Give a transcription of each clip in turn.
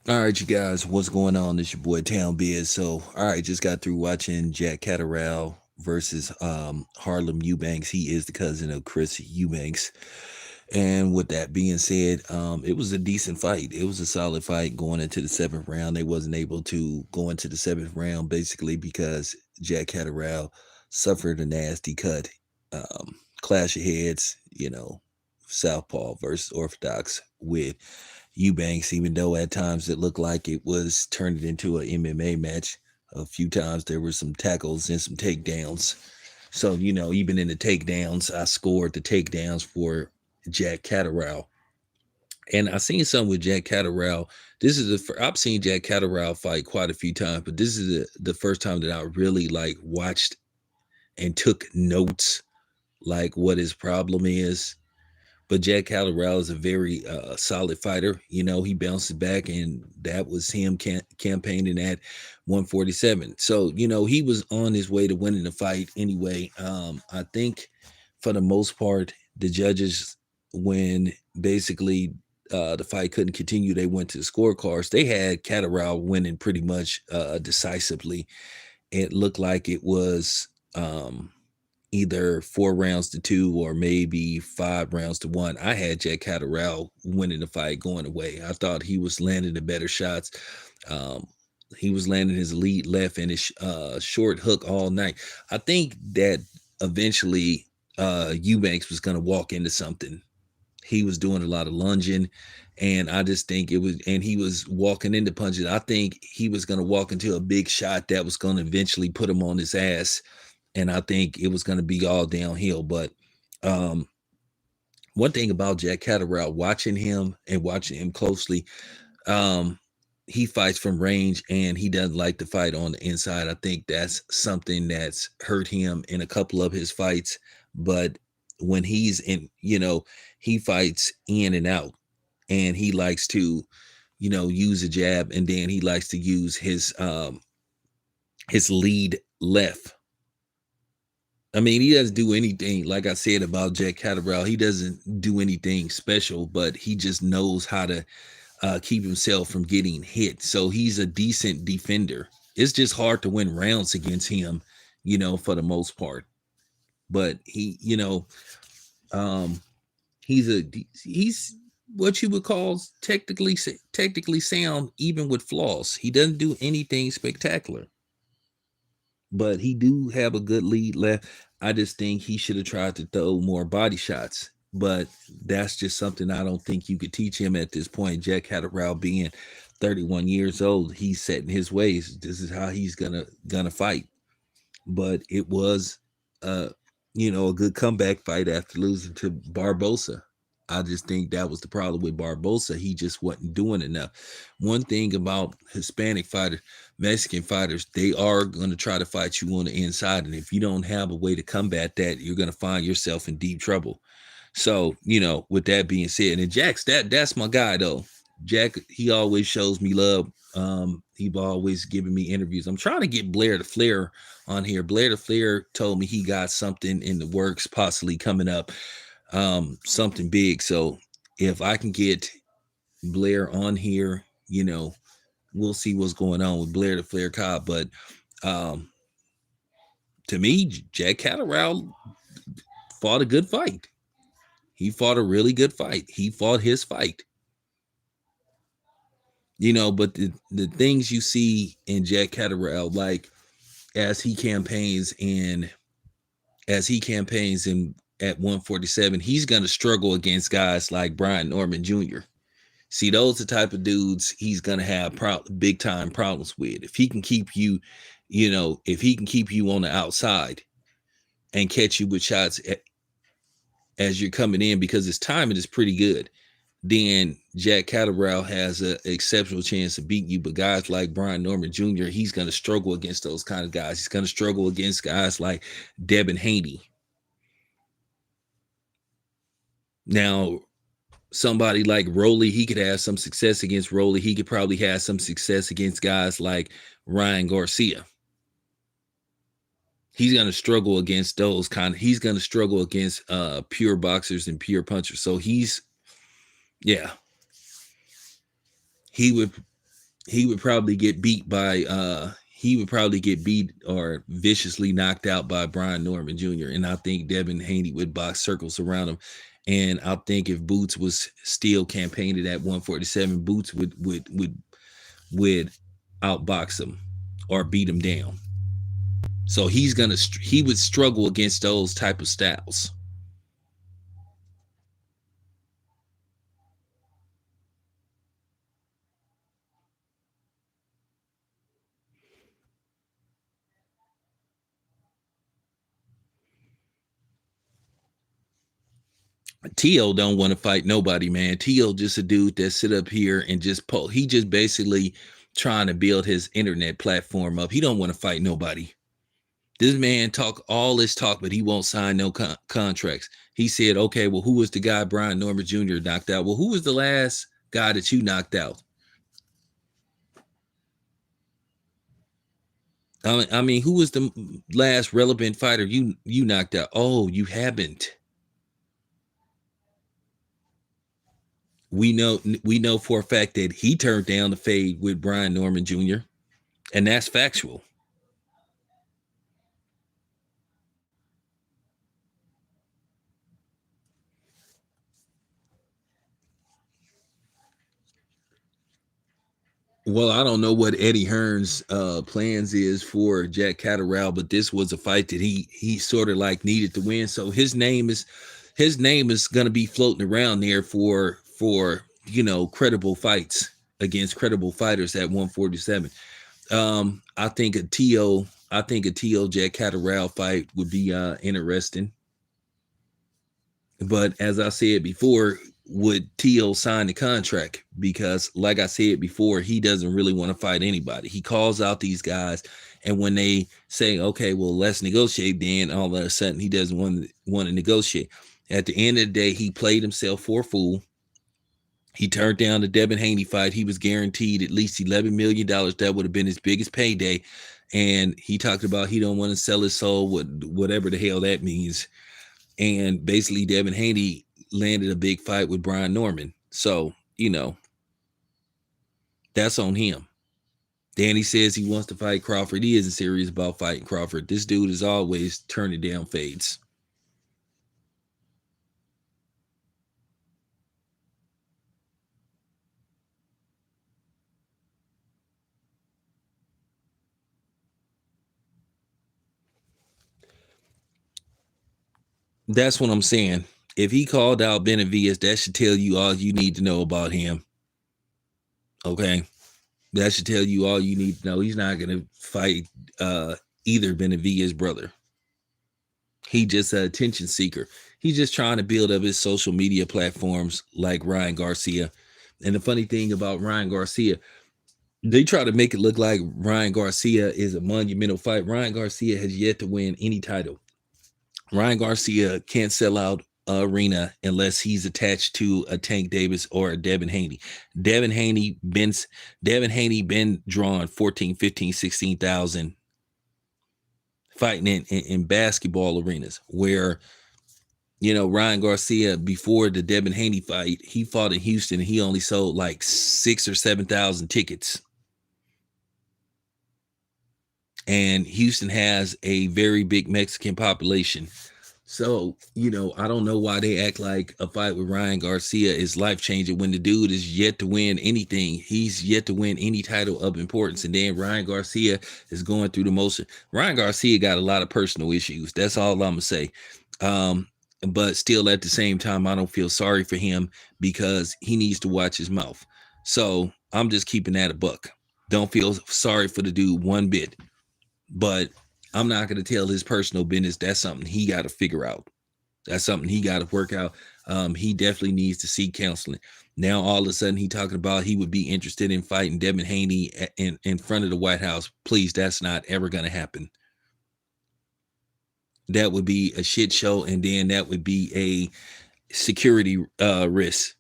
All right, you guys, what's going on? This your boy Town Biz. So, all right, just got through watching Jack Catterall versus Harlem Eubanks. He is the cousin of Chris Eubanks. And with that being said, it was a decent fight. It was a solid fight going into the seventh round. They wasn't able to go into the seventh round basically because Jack Catterall suffered a nasty cut. Clash of heads, Southpaw versus Orthodox with Eubanks, even though at times it looked like it was turned into an MMA match. A few times there were some tackles and some takedowns. So, even in the takedowns, I scored the takedowns for Jack Catterall. And I seen something with Jack Catterall. This is I've seen Jack Catterall fight quite a few times, but this is the first time that I really like watched and took notes like what his problem is. But Jack Catterall is a very solid fighter. He bounces back, and that was him campaigning at 147. So, he was on his way to winning the fight anyway. I think for the most part, the judges, when basically the fight couldn't continue, they went to the scorecards. They had Catterall winning pretty much decisively. It looked like it was either 4 rounds to 2 or maybe 5 rounds to 1. I had Jack Catterall winning the fight going away. I thought he was landing the better shots. Um, he was landing his lead left and his short hook all night. I think that eventually Eubanks was going to walk into something. He was doing a lot of lunging, and I just think and he was walking into punches. I think he was going to walk into a big shot that was going to eventually put him on his ass, and I think it was going to be all downhill. But um, one thing about Jack Catterall, watching him closely, um, he fights from range and he doesn't like to fight on the inside. I think that's something that's hurt him in a couple of his fights. But when he's in, he fights in and out, and he likes to, use a jab, and then he likes to use his lead left. I mean, he doesn't do anything, like I said about Jack Catterall. He doesn't do anything special, but he just knows how to keep himself from getting hit. So he's a decent defender. It's just hard to win rounds against him, for the most part. But um, he's what you would call technically sound, even with flaws. He doesn't do anything spectacular, but he do have a good lead left. I just think he should have tried to throw more body shots. But that's just something I don't think you could teach him at this point. Jack Catterall being 31 years old, he's setting his ways. This is how he's gonna fight. But it was a good comeback fight after losing to Barbosa. I just think that was the problem with Barbosa. He just wasn't doing enough. One thing about Hispanic fighters, Mexican fighters, they are going to try to fight you on the inside. And if you don't have a way to combat that, you're going to find yourself in deep trouble. So, with that being said, and Jack's that's my guy though. Jack, he always shows me love. He's always giving me interviews. I'm trying to get Blair the Flair on here. Blair the Flair told me he got something in the works, possibly coming up, something big. So if I can get Blair on here, we'll see what's going on with Blair the Flair Cobb. But um, to me, Jack Catterall fought a good fight. He fought a really good fight. He fought his fight. But the things you see in Jack Catterall, like as he campaigns in at 147, he's going to struggle against guys like Brian Norman Jr. See, those are the type of dudes he's going to have big time problems with. If he can keep you, if he can keep you on the outside and catch you with shots as you're coming in, because his timing is pretty good, then Jack Catterall has an exceptional chance of beating you. But guys like Brian Norman Jr., he's going to struggle against those kind of guys. He's going to struggle against guys like Devin Haney. Now, somebody like Roley, he could have some success against Roley. He could probably have some success against guys like Ryan Garcia. He's going to struggle against those he's going to struggle against pure boxers and pure punchers. So yeah, he would he would probably get beat by he would probably get beat or viciously knocked out by Brian Norman Jr. And I think Devin Haney would box circles around him. And I think if Boots was still campaigning at 147, Boots would outbox him or beat him down. So he would struggle against those type of styles. T.O. don't want to fight nobody, man. T.O. just a dude that sit up here and just he just basically trying to build his internet platform up. He don't want to fight nobody. This man talk all this talk, but he won't sign no contracts. He said, okay, well, who was the guy Brian Norman Jr. knocked out? Well, who was the last guy that you knocked out? I mean, who was the last relevant fighter you knocked out? Oh, you haven't. We know for a fact that he turned down the fade with Brian Norman Jr., and that's factual. Well, I don't know what Eddie Hearn's plans is for Jack Catterall, but this was a fight that he sort of like needed to win. So his name is going to be floating around there for credible fights against credible fighters at 147. I think a TO Jack Catterall fight would be interesting. But as I said before, would T.O. sign the contract? Because, like I said before, he doesn't really want to fight anybody. He calls out these guys, and when they say, "Okay, well, let's negotiate," then all of a sudden he doesn't want to negotiate. At the end of the day, he played himself for a fool. He turned down the Devin Haney fight. He was guaranteed at least $11 million. That would have been his biggest payday. And he talked about he don't want to sell his soul, whatever the hell that means. And basically Devin Haney landed a big fight with Brian Norman. So, that's on him. Danny says he wants to fight Crawford. He isn't serious about fighting Crawford. This dude is always turning down fades. That's what I'm saying. If he called out Benavides, that should tell you all you need to know about him. Okay. That should tell you all you need to know. He's not going to fight either Benavides' brother. He just an attention seeker. He's just trying to build up his social media platforms like Ryan Garcia. And the funny thing about Ryan Garcia, they try to make it look like Ryan Garcia is a monumental fight. Ryan Garcia has yet to win any title. Ryan Garcia can't sell out an arena unless he's attached to a Tank Davis or a Devin Haney. Devin Haney been drawn 14, 15, 16,000 fighting in basketball arenas where Ryan Garcia, before the Devin Haney fight, he fought in Houston and he only sold like 6 or 7,000 tickets. And Houston has a very big Mexican population. So, I don't know why they act like a fight with Ryan Garcia is life changing when the dude is yet to win anything. He's yet to win any title of importance. And then Ryan Garcia is going through the motion. Ryan Garcia got a lot of personal issues. That's all I'm going to say. But still, at the same time, I don't feel sorry for him because he needs to watch his mouth. So I'm just keeping that a buck. Don't feel sorry for the dude one bit. But I'm not going to tell his personal business. That's something he got to figure out. That's something he got to work out. He definitely needs to seek counseling. Now, all of a sudden, he talking about he would be interested in fighting Devin Haney in front of the White House. Please, that's not ever going to happen. That would be a shit show, and then that would be a security risk.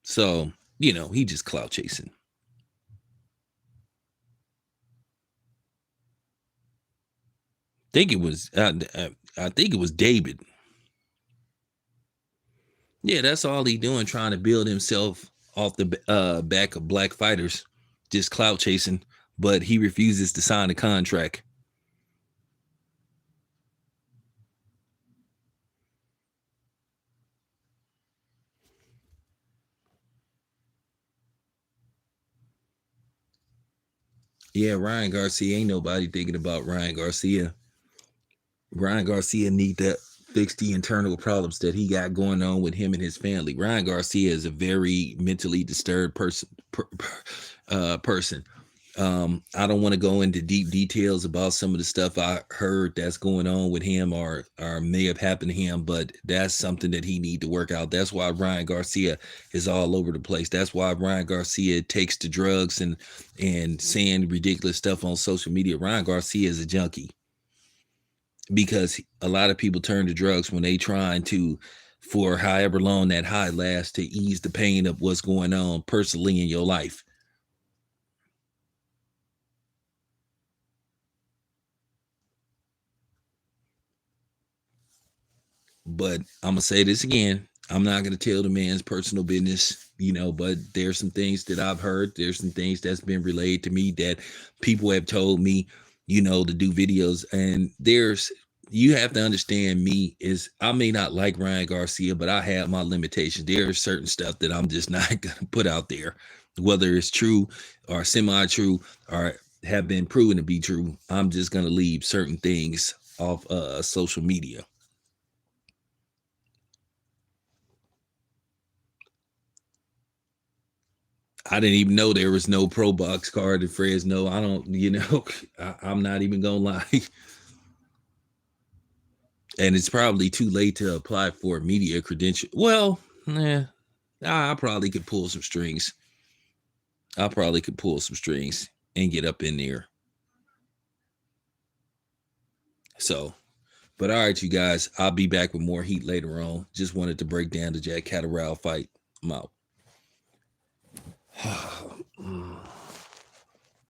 So, he just clout chasing. I think it was David. Yeah, that's all he doing, trying to build himself off the back of black fighters, just clout chasing. But he refuses to sign a contract. Yeah, Ryan Garcia, ain't nobody thinking about Ryan Garcia. Ryan Garcia need to fix the internal problems that he got going on with him and his family. Ryan Garcia is a very mentally disturbed person. I don't want to go into deep details about some of the stuff I heard that's going on with him or may have happened to him, but that's something that he need to work out. That's why Ryan Garcia is all over the place. That's why Ryan Garcia takes to drugs and saying ridiculous stuff on social media. Ryan Garcia is a junkie because a lot of people turn to drugs when they trying to, for however long that high lasts, to ease the pain of what's going on personally in your life. But I'm gonna say this again. I'm not gonna tell the man's personal business, but there's some things that I've heard. There's some things that's been relayed to me that people have told me, to do videos. And you have to understand me is I may not like Ryan Garcia, but I have my limitations. There's certain stuff that I'm just not gonna put out there, whether it's true or semi-true or have been proven to be true. I'm just gonna leave certain things off social media. I didn't even know there was no pro box card in Fresno. I don't, I'm not even gonna lie. And it's probably too late to apply for a media credential. Well, I probably could pull some strings. I probably could pull some strings and get up in there. So, but all right, you guys, I'll be back with more heat later on. Just wanted to break down the Jack Catterall fight. I'm out.